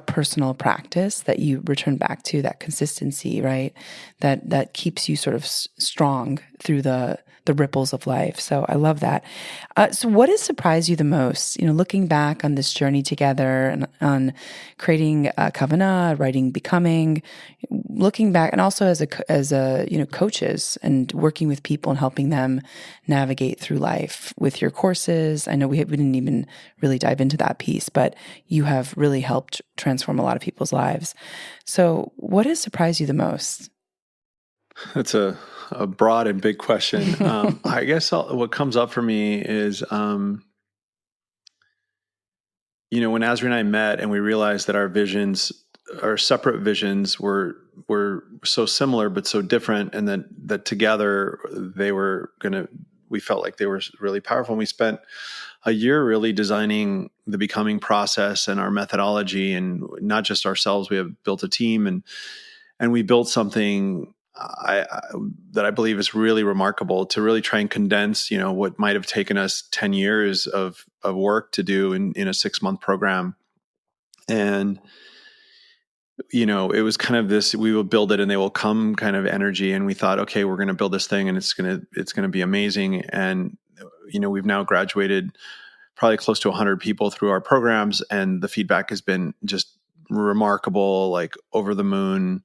personal practice that you return back to, that consistency, right? That keeps you sort of strong through the the ripples of life. So I love that. So what has surprised you the most, looking back on this journey together and on creating KAVAN, writing Becoming, looking back, and also as coaches and working with people and helping them navigate through life with your courses. I know we didn't even really dive into that piece, but you have really helped transform a lot of people's lives. So what has surprised you the most? That's a broad and big question. I guess what comes up for me is, when Azrya and I met and we realized that our separate visions were so similar but so different, and that together we felt like they were really powerful. And we spent a year really designing the Becoming process and our methodology, and not just ourselves. We have built a team, and we built something that I believe is really remarkable, to really try and condense, what might have taken us 10 years of work to do in a 6-month program. And, it was kind of this, we will build it and they will come kind of energy. And we thought, okay, we're going to build this thing and it's going to be amazing. And, we've now graduated probably close to 100 people through our programs, and the feedback has been just remarkable, like over the moon.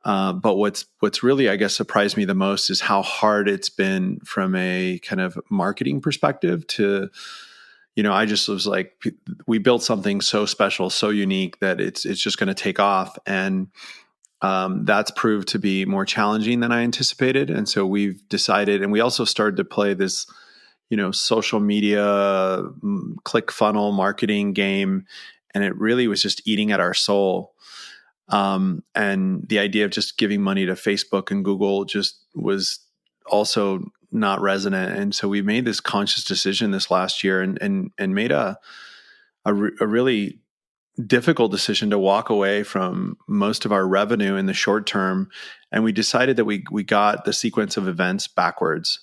But what's really, I guess, surprised me the most is how hard it's been from a kind of marketing perspective to, I just was like, we built something so special, so unique that it's just going to take off. And that's proved to be more challenging than I anticipated. And so we've decided, and we also started to play this, social media click funnel marketing game. And it really was just eating at our soul. And the idea of just giving money to Facebook and Google just was also not resonant. And so we made this conscious decision this last year and made a really difficult decision to walk away from most of our revenue in the short term. And we decided that we got the sequence of events backwards.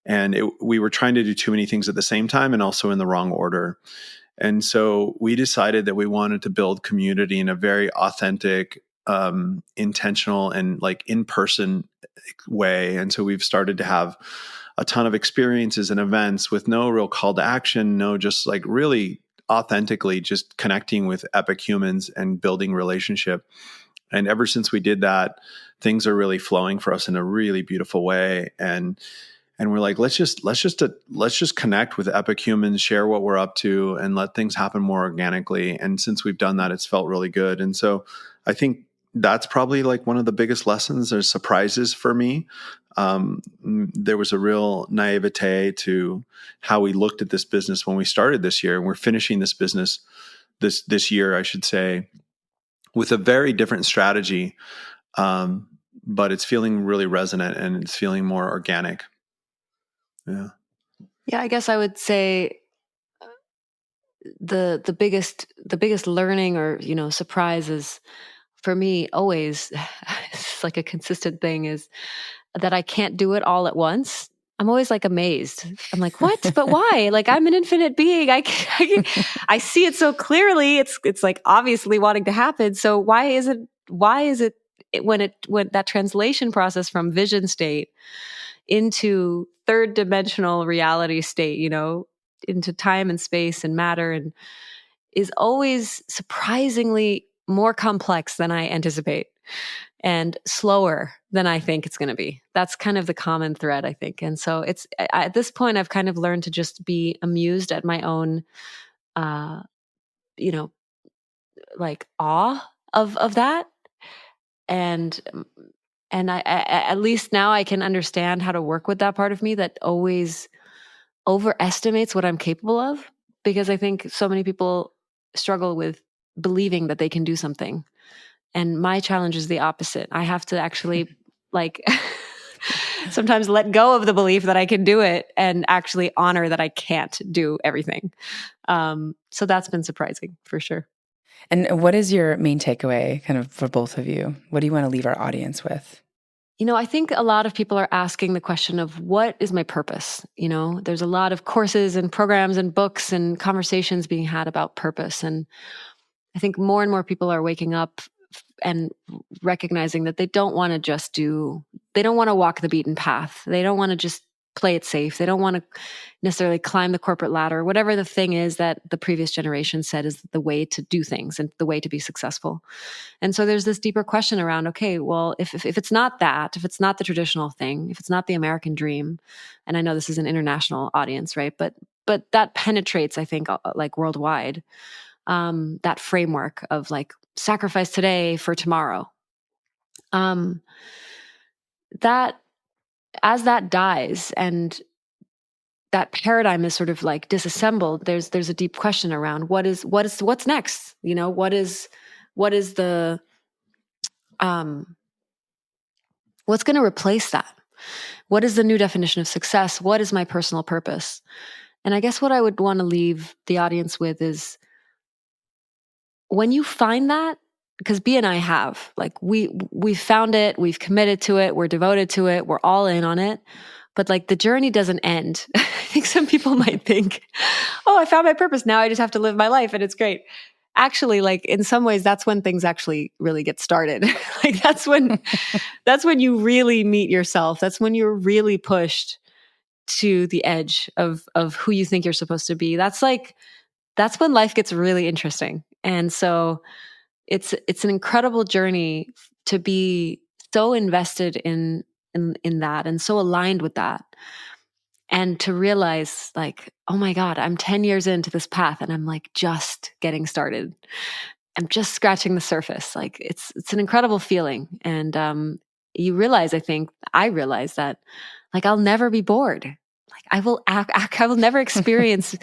And we were trying to do too many things at the same time and also in the wrong order. And so we decided that we wanted to build community in a very authentic, intentional, and like in-person way. And so we've started to have a ton of experiences and events with no real call to action, just like really authentically just connecting with epic humans and building relationship. And ever since we did that, things are really flowing for us in a really beautiful way. And we're like, let's just connect with epic humans, share what we're up to, and let things happen more organically. And since we've done that, it's felt really good. And so I think that's probably like one of the biggest lessons or surprises for me. There was a real naivete to how we looked at this business when we started this year, and we're finishing this business this year, I should say, with a very different strategy. But it's feeling really resonant and it's feeling more organic. Yeah. Yeah, I guess I would say the biggest learning or surprise is for me always it's like a consistent thing is that I can't do it all at once. I'm always like amazed. I'm like, what? But why? Like I'm an infinite being. I see it so clearly. It's like obviously wanting to happen. So why is it when that translation process from vision state into third dimensional reality state, into time and space and matter, and is always surprisingly more complex than I anticipate and slower than I think it's going to be. That's kind of the common thread, I think. And so at this point, I've kind of learned to just be amused at my own, like awe of that. And I at least now I can understand how to work with that part of me that always overestimates what I'm capable of, because I think so many people struggle with believing that they can do something. And my challenge is the opposite. I have to actually like sometimes let go of the belief that I can do it and actually honor that I can't do everything. So that's been surprising for sure. And what is your main takeaway kind of for both of you? What do you want to leave our audience with? I think a lot of people are asking the question of what is my purpose? There's a lot of courses and programs and books and conversations being had about purpose. And I think more and more people are waking up and recognizing that they don't want to walk the beaten path. They don't want to just play it safe. They don't want to necessarily climb the corporate ladder, whatever the thing is that the previous generation said is the way to do things and the way to be successful. And so there's this deeper question around, okay, well, if it's not that, if it's not the traditional thing, if it's not the American dream, and I know this is an international audience, right? But that penetrates, I think, like worldwide, that framework of like sacrifice today for tomorrow. That as that dies and that paradigm is sort of like disassembled, there's a deep question around what's next? You know, what is the what's going to replace that? What is the new definition of success? What is my personal purpose? And I guess what I would want to leave the audience with is when you find that, because B and I have, like we found it, we've committed to it, we're devoted to it, we're all in on it. But like the journey doesn't end. I think some people might think, oh, I found my purpose. Now I just have to live my life and it's great. Actually, like in some ways, that's when things actually really get started. Like that's when you really meet yourself. That's when you're really pushed to the edge of who you think you're supposed to be. That's when life gets really interesting. And so it's an incredible journey to be so invested in that and so aligned with that. And to realize like, oh my God, I'm 10 years into this path and I'm like just getting started. I'm just scratching the surface. Like it's an incredible feeling. And you realize, I realized that like I'll never be bored. Like I will never experience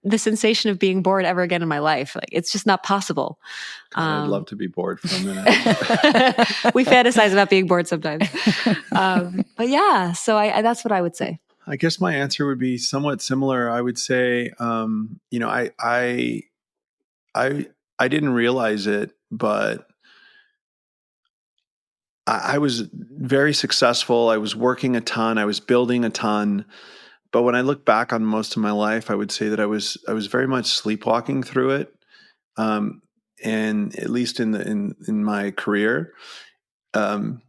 the sensation of being bored ever again in my life. Like it's just not possible. God, I'd love to be bored for a minute. We fantasize about being bored sometimes. But yeah, so I that's what I would say. I guess my answer would be somewhat similar. I would say, I didn't realize it, but I was very successful. I was working a ton. I was building a ton. But when I look back on most of my life, I would say that I was very much sleepwalking through it, and at least in my career, and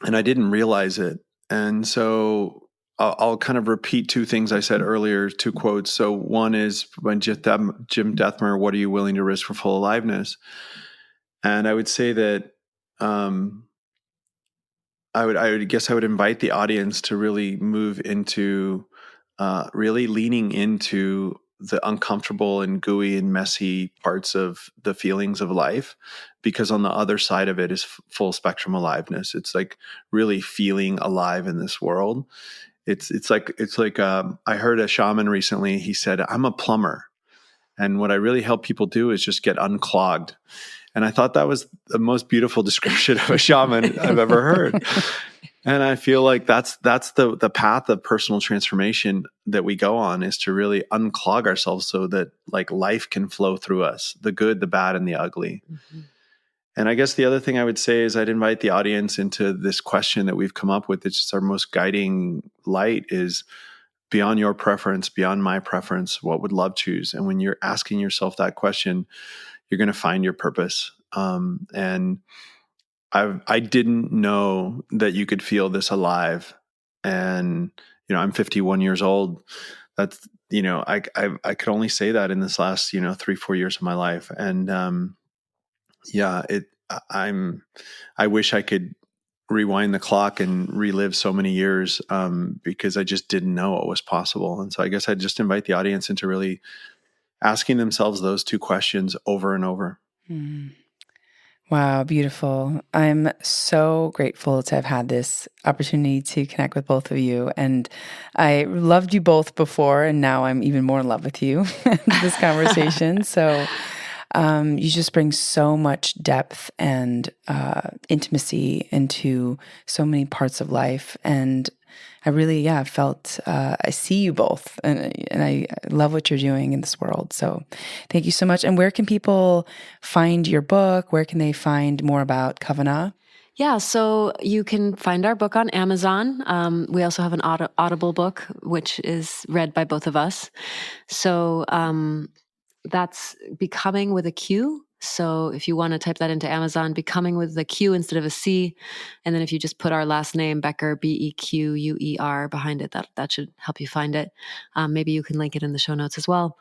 I didn't realize it. And so I'll kind of repeat two things I said earlier, two quotes. So one is when Jim Dethmer, "What are you willing to risk for full aliveness?" And I would say that I would invite the audience to really move into really leaning into the uncomfortable and gooey and messy parts of the feelings of life, because on the other side of it is full spectrum aliveness. It's like really feeling alive in this world. It's like I heard a shaman recently. He said, "I'm a plumber, and what I really help people do is just get unclogged." And I thought that was the most beautiful description of a shaman I've ever heard. And I feel like that's the path of personal transformation that we go on, is to really unclog ourselves so that like life can flow through us, the good, the bad, and the ugly. Mm-hmm. And I guess the other thing I would say is I'd invite the audience into this question that we've come up with. It's just our most guiding light is beyond your preference, beyond my preference, what would love choose? And when you're asking yourself that question, you're going to find your purpose. And I didn't know that you could feel this alive. And, I'm 51 years old. That's, I could only say that in this last, 3-4 years of my life. And, I wish I could rewind the clock and relive so many years, because I just didn't know what was possible. And so I guess I'd just invite the audience into really asking themselves those two questions over and over. Mm. Wow, beautiful. I'm so grateful to have had this opportunity to connect with both of you. And I loved you both before, and now I'm even more in love with you in this conversation. So you just bring so much depth and intimacy into so many parts of life. And I really, felt I see you both, and I love what you're doing in this world. So thank you so much. And where can people find your book? Where can they find more about KAVAN? Yeah, so you can find our book on Amazon. We also have an Audible book, which is read by both of us. So that's Becoming with a Q, So if you want to type that into Amazon, Becoming with a Q instead of a C. And then if you just put our last name, Bequer, Bequer, behind it, that should help you find it. Maybe you can link it in the show notes as well.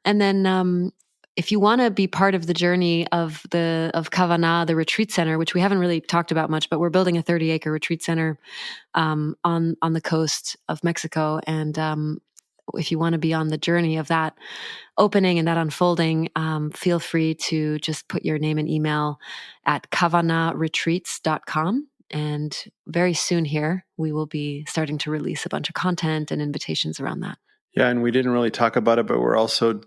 And then if you want to be part of the journey of KAVAN, the retreat center, which we haven't really talked about much, but we're building a 30-acre retreat center on the coast of Mexico. And if you want to be on the journey of that opening and that unfolding, feel free to just put your name and email at kavanaretreats.com. And very soon here, we will be starting to release a bunch of content and invitations around that. Yeah, and we didn't really talk about it, but we're also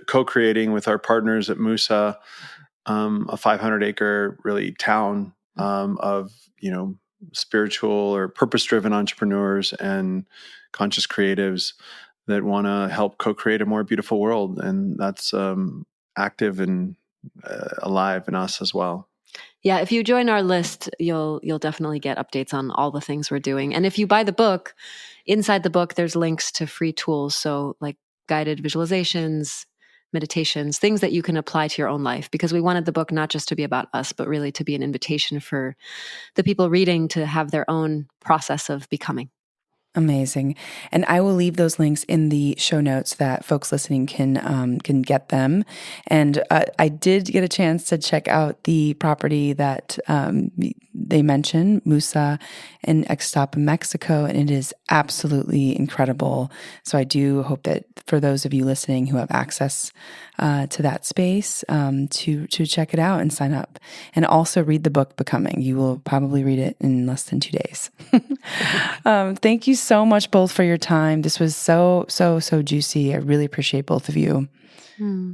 co-creating with our partners at MUSA a 500-acre really town of spiritual or purpose-driven entrepreneurs and conscious creatives that want to help co-create a more beautiful world, and that's active and alive in us as well. Yeah, if you join our list, you'll definitely get updates on all the things we're doing. And if you buy the book, inside the book, there's links to free tools. So like guided visualizations, meditations, things that you can apply to your own life, because we wanted the book not just to be about us, but really to be an invitation for the people reading to have their own process of becoming. Amazing. And I will leave those links in the show notes that folks listening can get them. And I did get a chance to check out the property that they mentioned, MUSA in Ixtapa, Mexico, and it is absolutely incredible. So I do hope that for those of you listening who have access to that space, to check it out and sign up. And also read the book, Becoming. You will probably read it in less than 2 days. Thank you so much both for your time. This was so juicy. I really appreciate both of you.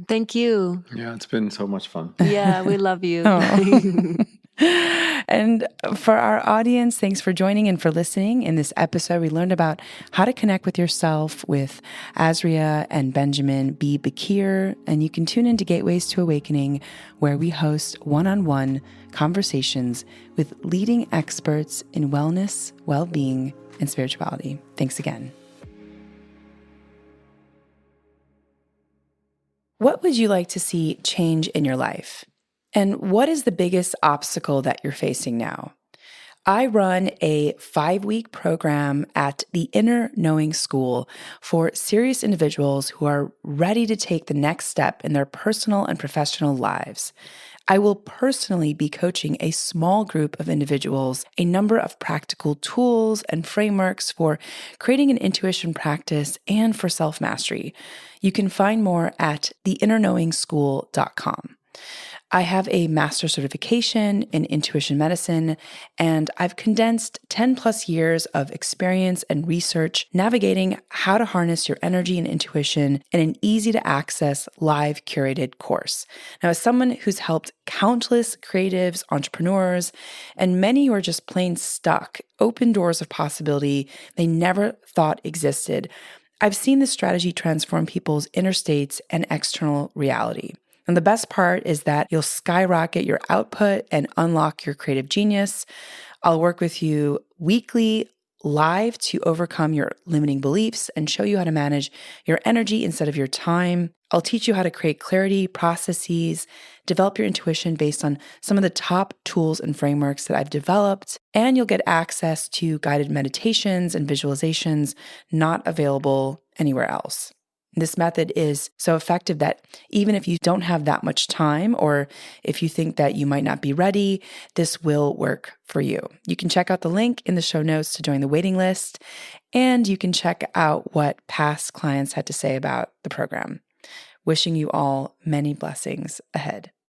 Thank you. Yeah, it's been so much fun. Yeah, we love you. And for our audience, thanks for joining and for listening. In this episode, we learned about how to connect with yourself with Azrya and Benjamin Bee Bequer. And you can tune into Gateways to Awakening, where we host one-on-one conversations with leading experts in wellness, well-being, and spirituality. Thanks again. What would you like to see change in your life? And what is the biggest obstacle that you're facing now? I run a 5-week program at the Inner Knowing School for serious individuals who are ready to take the next step in their personal and professional lives. I will personally be coaching a small group of individuals, a number of practical tools and frameworks for creating an intuition practice and for self-mastery. You can find more at theinnerknowingschool.com. I have a master's certification in intuition medicine, and I've condensed 10 plus years of experience and research navigating how to harness your energy and intuition in an easy to access live curated course. Now, as someone who's helped countless creatives, entrepreneurs, and many who are just plain stuck, open doors of possibility they never thought existed, I've seen this strategy transform people's inner states and external reality. And the best part is that you'll skyrocket your output and unlock your creative genius. I'll work with you weekly live to overcome your limiting beliefs and show you how to manage your energy instead of your time. I'll teach you how to create clarity, processes, develop your intuition based on some of the top tools and frameworks that I've developed. And you'll get access to guided meditations and visualizations not available anywhere else. This method is so effective that even if you don't have that much time, or if you think that you might not be ready, this will work for you. You can check out the link in the show notes to join the waiting list, and you can check out what past clients had to say about the program. Wishing you all many blessings ahead.